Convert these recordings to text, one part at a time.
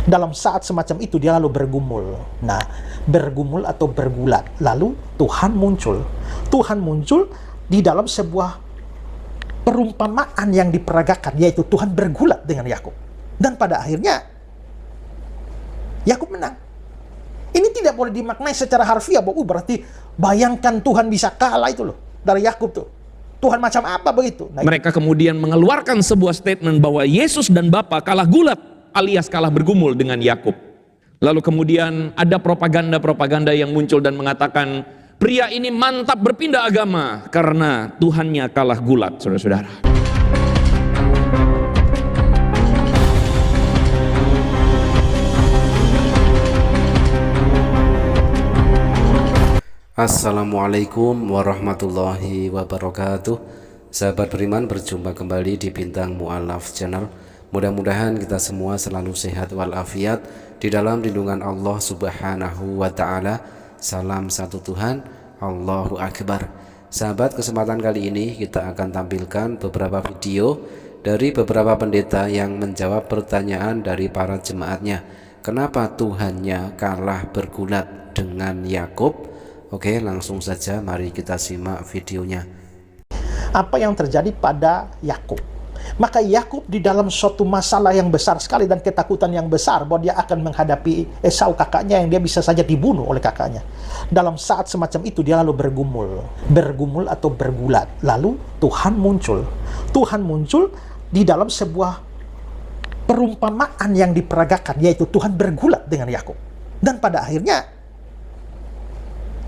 Dalam saat semacam itu dia lalu bergumul. Nah, bergumul atau bergulat. Lalu Tuhan muncul. Tuhan muncul di dalam sebuah perumpamaan yang diperagakan, yaitu Tuhan bergulat dengan Yakub. Dan pada akhirnya Yakub menang. Ini tidak boleh dimaknai secara harfiah bahwa berarti bayangkan Tuhan bisa kalah itu loh dari Yakub tuh. Tuhan macam apa begitu? Nah, mereka kemudian mengeluarkan sebuah statement bahwa Yesus dan Bapa kalah gulat alias kalah bergumul dengan Yakub. Lalu kemudian ada propaganda-propaganda yang muncul dan mengatakan pria ini mantap berpindah agama karena Tuhannya kalah gulat, saudara-saudara. Assalamualaikum warahmatullahi wabarakatuh. Sahabat beriman, berjumpa kembali di Bintang Mu'alaf Channel. Mudah-mudahan kita semua selalu sehat walafiat di dalam lindungan Allah Subhanahu wa ta'ala. Salam satu Tuhan, Allahu Akbar. Sahabat, kesempatan kali ini kita akan tampilkan beberapa video dari beberapa pendeta yang menjawab pertanyaan dari para jemaatnya. Kenapa Tuhannya kalah bergulat dengan Yakub? Oke, langsung saja mari kita simak videonya. apa yang terjadi pada Yakub? Maka Yakub di dalam suatu masalah yang besar sekali dan ketakutan yang besar bahwa dia akan menghadapi Esau kakaknya yang dia bisa saja dibunuh oleh kakaknya. Dalam saat semacam itu dia lalu bergumul atau bergulat. Lalu Tuhan muncul. Tuhan muncul di dalam sebuah perumpamaan yang diperagakan, yaitu Tuhan bergulat dengan Yakub. Dan pada akhirnya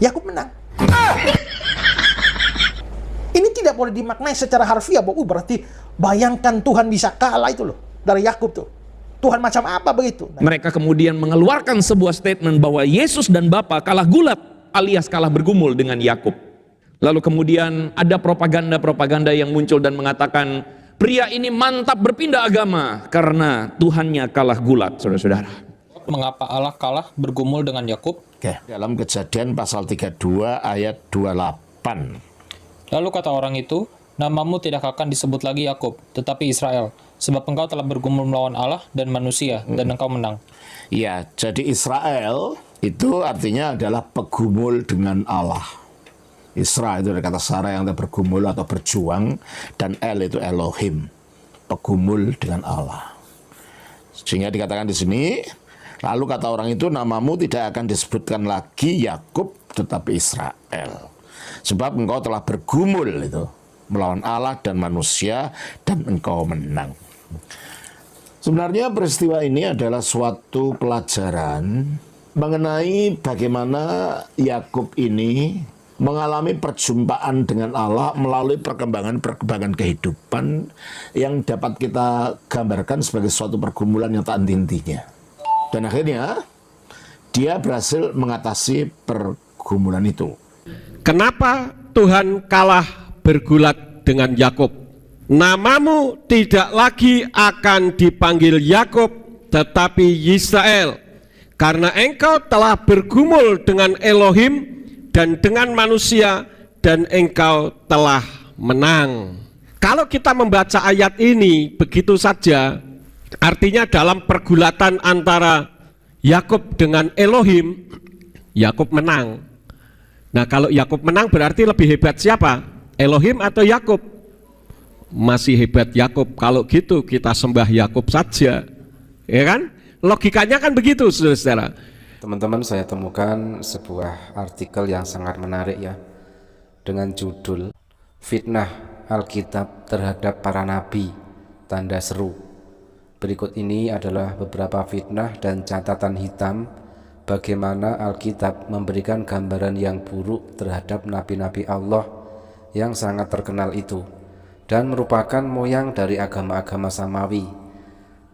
Yakub menang. Ini tidak boleh dimaknai secara harfiah bahwa berarti bayangkan Tuhan bisa kalah itu loh dari Yakub tuh. Tuhan macam apa begitu? Nah, mereka kemudian mengeluarkan sebuah statement bahwa Yesus dan Bapa kalah gulat alias kalah bergumul dengan Yakub. Lalu kemudian ada propaganda-propaganda yang muncul dan mengatakan pria ini mantap berpindah agama karena Tuhannya kalah gulat, saudara-saudara. Mengapa Allah kalah bergumul dengan Yakub? Oke, dalam Kejadian pasal 32 ayat 28. Lalu kata orang itu, namamu tidak akan disebut lagi Yakub, tetapi Israel, sebab engkau telah bergumul melawan Allah dan manusia, dan engkau menang. Ya, jadi Israel itu artinya adalah pegumul dengan Allah. Isra itu dari kata Sarah yang bergumul atau berjuang, dan El itu Elohim, pegumul dengan Allah. Sehingga dikatakan di sini, lalu kata orang itu, namamu tidak akan disebutkan lagi Yakub, tetapi Israel. Sebab engkau telah bergumul itu melawan Allah dan manusia, dan engkau menang. Sebenarnya peristiwa ini adalah suatu pelajaran mengenai bagaimana Yakub ini mengalami perjumpaan dengan Allah melalui perkembangan kehidupan yang dapat kita gambarkan sebagai suatu pergumulan yang tak henti-hentinya. Dan akhirnya dia berhasil mengatasi pergumulan itu. Kenapa Tuhan kalah bergulat dengan Yakub? Namamu tidak lagi akan dipanggil Yakub, tetapi Israel, karena engkau telah bergumul dengan Elohim dan dengan manusia, dan engkau telah menang. Kalau kita membaca ayat ini begitu saja, artinya dalam pergulatan antara Yakub dengan Elohim, Yakub menang. Nah, kalau Yakub menang berarti lebih hebat siapa? Elohim atau Yakub? Masih hebat Yakub. Kalau gitu kita sembah Yakub saja. Ya kan? Logikanya kan begitu, saudara-saudara. Teman-teman, saya temukan sebuah artikel yang sangat menarik ya, dengan judul Fitnah Alkitab terhadap para nabi, tanda seru. Berikut ini adalah beberapa fitnah dan catatan hitam bagaimana Alkitab memberikan gambaran yang buruk terhadap nabi-nabi Allah yang sangat terkenal itu, dan merupakan moyang dari agama-agama samawi.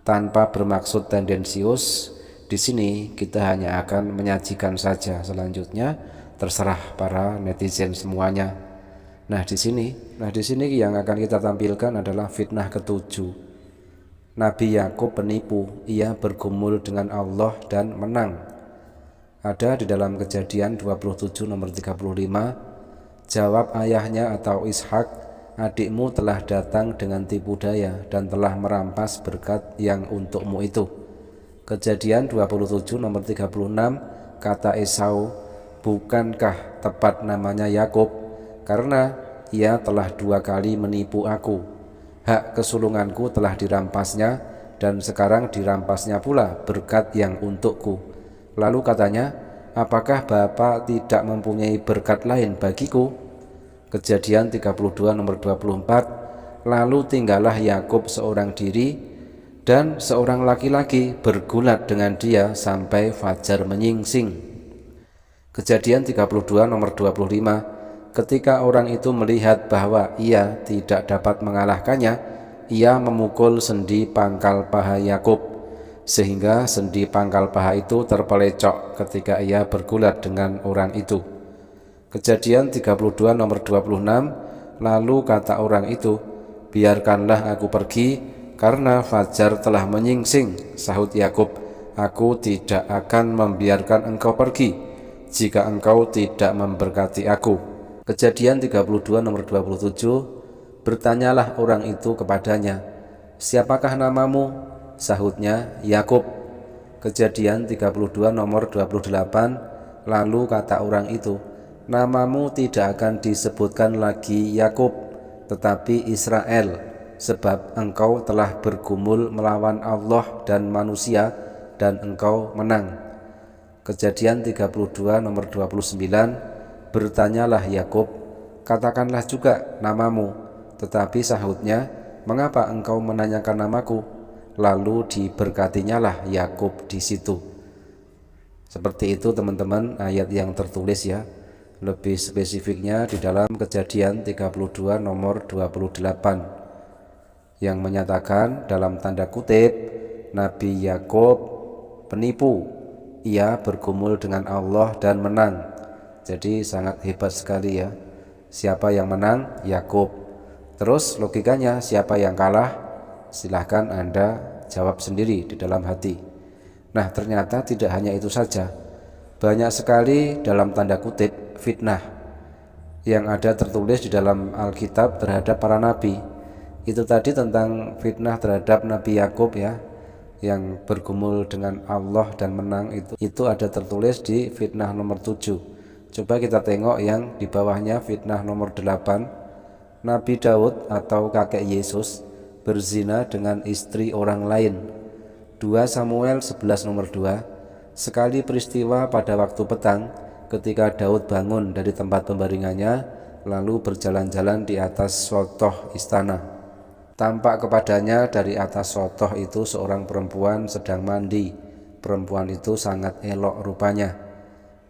Tanpa bermaksud tendensius, di sini kita hanya akan menyajikan saja. Selanjutnya terserah para netizen semuanya. Nah di sini yang akan kita tampilkan adalah fitnah ketujuh. Nabi Yakub penipu, ia bergumul dengan Allah dan menang. Ada di dalam Kejadian 27 nomor 35, jawab ayahnya atau Ishak, adikmu telah datang dengan tipu daya dan telah merampas berkat yang untukmu itu. Kejadian 27 nomor 36, kata Esau, bukankah tepat namanya Yakub, karena ia telah 2 kali menipu aku. Hak kesulunganku telah dirampasnya, dan sekarang dirampasnya pula berkat yang untukku. Lalu katanya, apakah Bapa tidak mempunyai berkat lain bagiku? Kejadian 32 nomor 24, lalu tinggallah Yakub seorang diri, dan seorang laki-laki bergulat dengan dia sampai fajar menyingsing. Kejadian 32 nomor 25, ketika orang itu melihat bahwa ia tidak dapat mengalahkannya, ia memukul sendi pangkal paha Yakub, sehingga sendi pangkal paha itu terpelecok ketika ia bergulat dengan orang itu. Kejadian 32 nomor 26, lalu kata orang itu, biarkanlah aku pergi, karena fajar telah menyingsing. Sahut Yakub, aku tidak akan membiarkan engkau pergi jika engkau tidak memberkati aku. Kejadian 32 nomor 27, bertanyalah orang itu kepadanya, siapakah namamu? Sahutnya, Yakub. Kejadian 32 nomor 28, lalu kata orang itu, namamu tidak akan disebutkan lagi Yakub, tetapi Israel, sebab engkau telah bergumul melawan Allah dan manusia, dan engkau menang. Kejadian 32 nomor 29, bertanyalah Yakub, katakanlah juga namamu. Tetapi sahutnya, mengapa engkau menanyakan namaku? Lalu diberkatinyalah Yakub di situ. Seperti itu teman-teman ayat yang tertulis ya. Lebih spesifiknya di dalam Kejadian 32 nomor 28 yang menyatakan dalam tanda kutip, Nabi Yakub penipu, ia bergumul dengan Allah dan menang. Jadi sangat hebat sekali ya. Siapa yang menang? Yakub. Terus logikanya siapa yang kalah? Silahkan Anda jawab sendiri di dalam hati. Nah, ternyata tidak hanya itu saja. Banyak sekali dalam tanda kutip fitnah yang ada tertulis di dalam Alkitab terhadap para nabi. Itu tadi tentang fitnah terhadap Nabi Yakub ya, yang bergumul dengan Allah dan menang, itu ada tertulis di fitnah nomor 7. Coba kita tengok yang di bawahnya, fitnah nomor 8. Nabi Daud atau kakek Yesus berzina dengan istri orang lain. 2 Samuel 11 nomor 2. Sekali peristiwa pada waktu petang, ketika Daud bangun dari tempat pembaringannya, lalu berjalan-jalan di atas sotoh istana. Tampak kepadanya dari atas sotoh itu seorang perempuan sedang mandi. Perempuan itu sangat elok rupanya.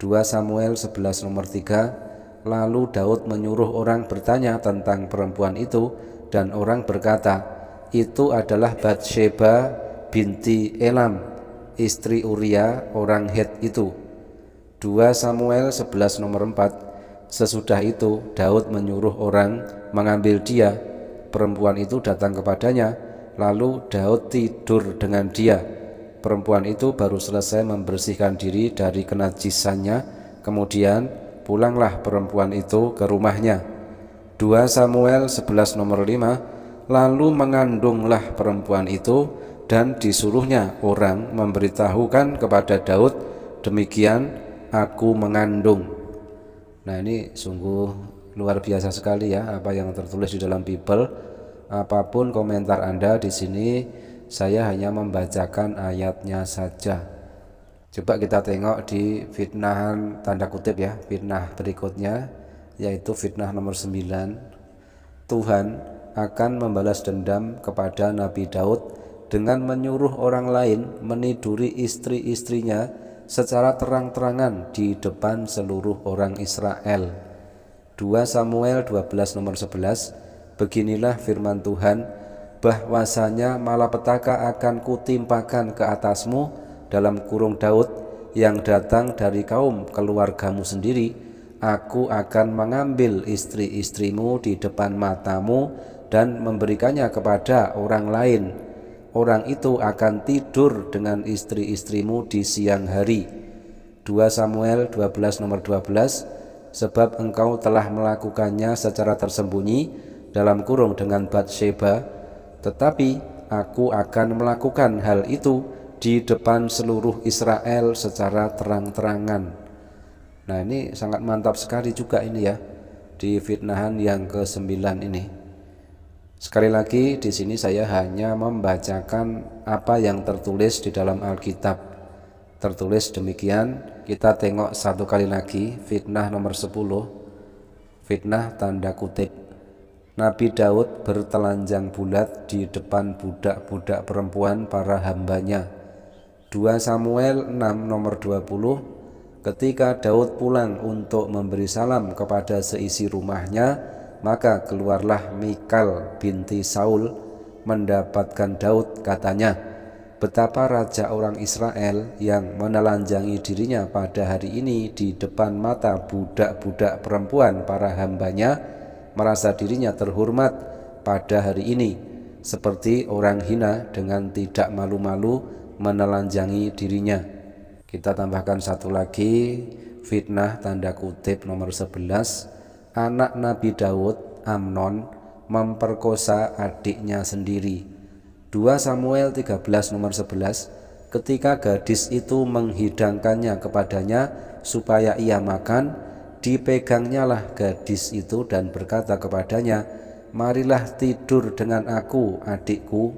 2 Samuel 11 nomor 3. Lalu Daud menyuruh orang bertanya tentang perempuan itu, dan orang berkata, itu adalah Batsheba binti Elam, istri Uria orang Het itu. 2 Samuel 11 nomor 4. Sesudah itu Daud menyuruh orang mengambil dia. Perempuan itu datang kepadanya, lalu Daud tidur dengan dia. Perempuan itu baru selesai membersihkan diri dari kenajisannya, kemudian pulanglah perempuan itu ke rumahnya. 2 Samuel 11 nomor 5. Lalu mengandunglah perempuan itu, dan disuruhnya orang memberitahukan kepada Daud, demikian aku mengandung. Nah, ini sungguh luar biasa sekali ya apa yang tertulis di dalam Bible. Apapun komentar Anda di sini, saya hanya membacakan ayatnya saja. Coba kita tengok di fitnahan tanda kutip ya, fitnah berikutnya, yaitu fitnah nomor 9. Tuhan akan membalas dendam kepada Nabi Daud dengan menyuruh orang lain meniduri istri-istrinya secara terang-terangan di depan seluruh orang Israel. 2 Samuel 12 nomor 11. Beginilah firman Tuhan, bahwasanya malapetaka akan kutimpakan ke atasmu dalam kurung Daud yang datang dari kaum keluargamu sendiri. Aku akan mengambil istri-istrimu di depan matamu dan memberikannya kepada orang lain. Orang itu akan tidur dengan istri-istrimu di siang hari. 2 Samuel 12 nomor 12. Sebab engkau telah melakukannya secara tersembunyi dalam kurung dengan Batsheba, tetapi aku akan melakukan hal itu di depan seluruh Israel secara terang-terangan. Nah, ini sangat mantap sekali juga ini ya, di fitnahan yang ke-9 ini. Sekali lagi di sini saya hanya membacakan apa yang tertulis di dalam Alkitab. Tertulis demikian, kita tengok satu kali lagi fitnah nomor 10. Fitnah tanda kutip. Nabi Daud bertelanjang bulat di depan budak-budak perempuan para hambanya. 2 Samuel 6 nomor 20. Ketika Daud pulang untuk memberi salam kepada seisi rumahnya, maka keluarlah Mikal binti Saul mendapatkan Daud, katanya, betapa raja orang Israel yang menelanjangi dirinya pada hari ini di depan mata budak-budak perempuan para hambanya, merasa dirinya terhormat pada hari ini, seperti orang hina dengan tidak malu-malu menelanjangi dirinya. Kita tambahkan satu lagi, fitnah tanda kutip nomor 11. Anak Nabi Daud, Amnon, memperkosa adiknya sendiri. 2 Samuel 13 nomor 11. Ketika gadis itu menghidangkannya kepadanya supaya ia makan, dipegangnyalah gadis itu dan berkata kepadanya, marilah tidur dengan aku, adikku.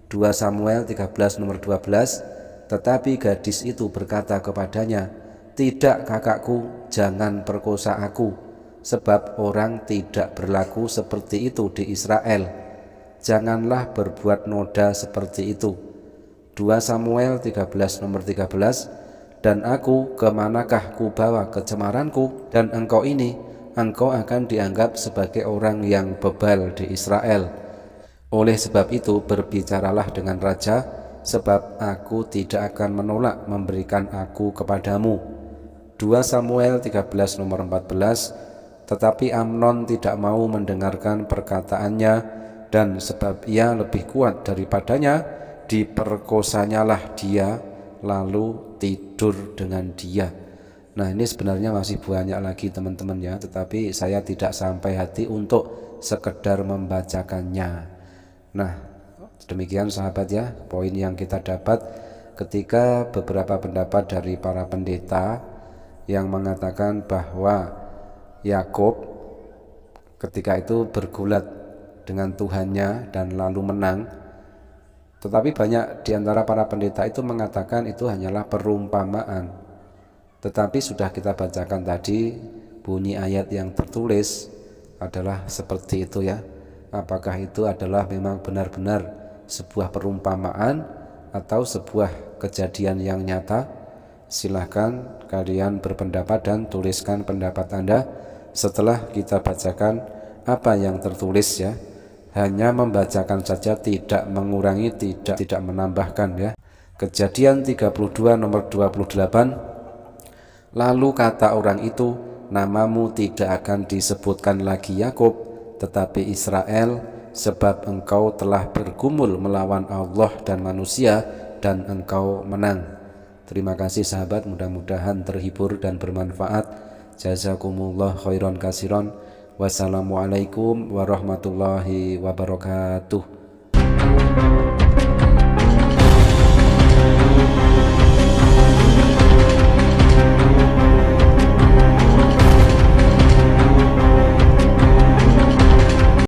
2 Samuel 13 nomor 12. Tetapi gadis itu berkata kepadanya, tidak kakakku, jangan perkosa aku, sebab orang tidak berlaku seperti itu di Israel. Janganlah berbuat noda seperti itu. 2 Samuel 13 nomor 13. Dan aku, kemanakah ku bawa kecemaranku, dan engkau akan dianggap sebagai orang yang bebal di Israel. Oleh sebab itu berbicaralah dengan raja, sebab aku tidak akan menolak memberikan aku kepadamu. 2 Samuel 13 nomor 14. Tetapi Amnon tidak mau mendengarkan perkataannya, dan sebab ia lebih kuat daripadanya, diperkosanyalah dia, lalu tidur dengan dia. Nah, ini sebenarnya masih banyak lagi teman-teman ya, tetapi saya tidak sampai hati untuk sekedar membacakannya. Nah, demikian sahabat ya, poin yang kita dapat ketika beberapa pendapat dari para pendeta yang mengatakan bahwa Yakub ketika itu bergulat dengan Tuhannya dan lalu menang. Tetapi banyak di antara para pendeta itu mengatakan itu hanyalah perumpamaan. Tetapi sudah kita bacakan tadi, bunyi ayat yang tertulis adalah seperti itu ya. Apakah itu adalah memang benar-benar sebuah perumpamaan atau sebuah kejadian yang nyata? Silahkan kalian berpendapat dan tuliskan pendapat Anda setelah kita bacakan apa yang tertulis ya. Hanya membacakan saja, tidak mengurangi, tidak menambahkan ya. Kejadian 32 nomor 28. Lalu kata orang itu, namamu tidak akan disebutkan lagi Yakub, tetapi Israel, sebab engkau telah bergumul melawan Allah dan manusia, dan engkau menang. Terima kasih sahabat, mudah-mudahan terhibur dan bermanfaat. Jazakumullah khairan kasiron. Wassalamualaikum warahmatullahi wabarakatuh.